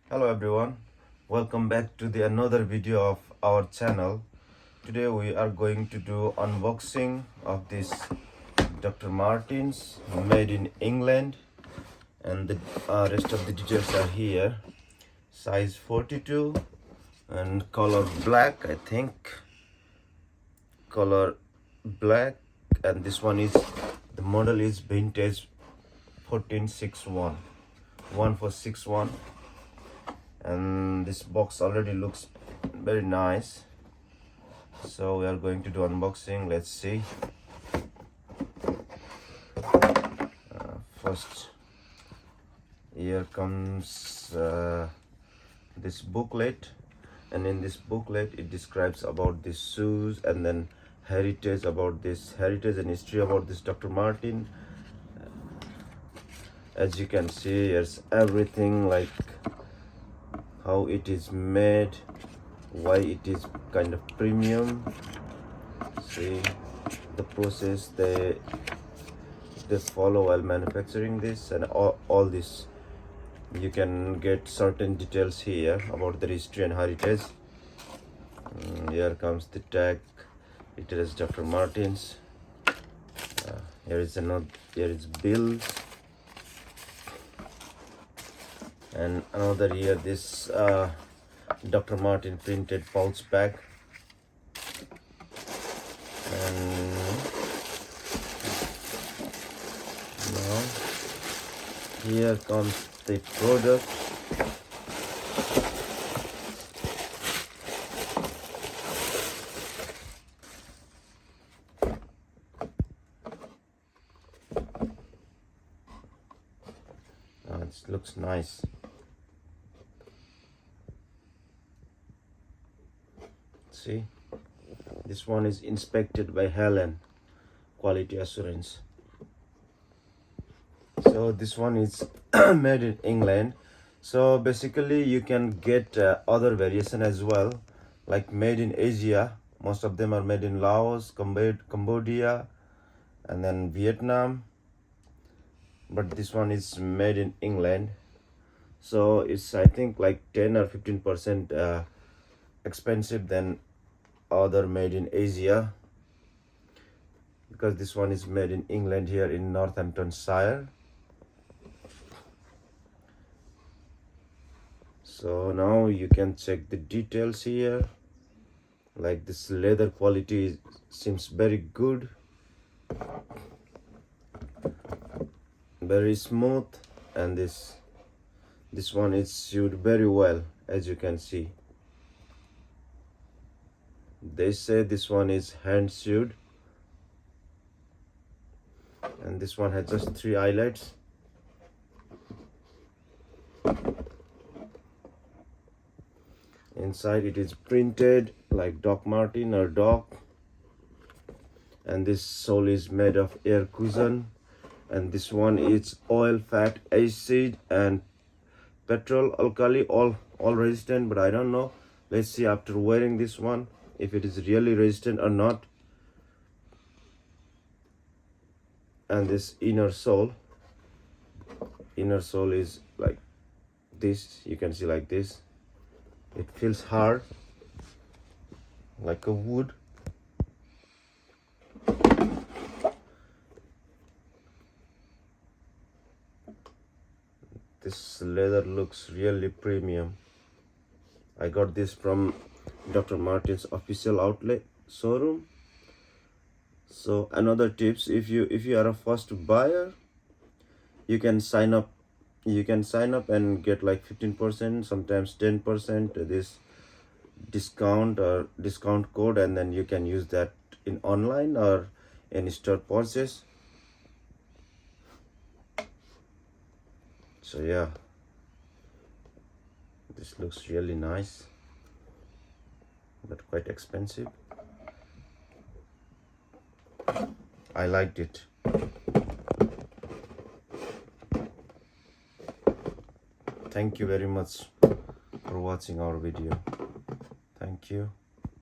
Hello everyone, welcome back to the another video of our channel. Today we are going to do unboxing of this Dr. Martens made in England, and the rest of the details are here. Size 42 and color black, I think. Color black, and this one is, the model is vintage 1461, 1461. And this box already looks very nice, so we are going to do unboxing. Let's see. First, here comes this booklet, and in this booklet it describes about the shoes and then heritage and history about this Dr. Martens. As you can see, there's everything, like how it is made, why it is kind of premium. See the process they follow while manufacturing this, and all this. You can get certain details here about the history and heritage. Here comes the tag. It is Dr. Martens. Here is another. Here is bills, and another here. This Dr. Martens printed pouch bag, and now here comes the product. It looks nice. See, this one is inspected by Helen Quality Assurance. So this one is made in England. So basically you can get other variation as well, like made in Asia. Most of them are made in Laos, Cambodia, and then Vietnam, but this one is made in England. So it's, I think, like 10 or 15% expensive than other made in Asia, because this one is made in England, here in Northamptonshire. So now you can check the details here. Like this leather quality seems very good, very smooth, and this one is sewed very well. As you can see, they say this one is hand sewed, and this one has just 3 eyelets. Inside it is printed like Doc Martens or Doc, and this sole is made of air cushion, and this one is oil, fat, acid, and petrol, alkali, all resistant, but I don't know. Let's see after wearing this one if it is really resistant or not. And this inner sole is like this. You can see like this. It feels hard, like a wood. This leather looks really premium. I got this from Dr. Martens official outlet showroom. So another tips, if you are a first buyer, you can sign up and get like 15%, sometimes 10% this discount or discount code, and then you can use that in online or in store purchase. So yeah, this looks really nice, but quite expensive. I liked it. Thank you very much for watching our video. Thank you.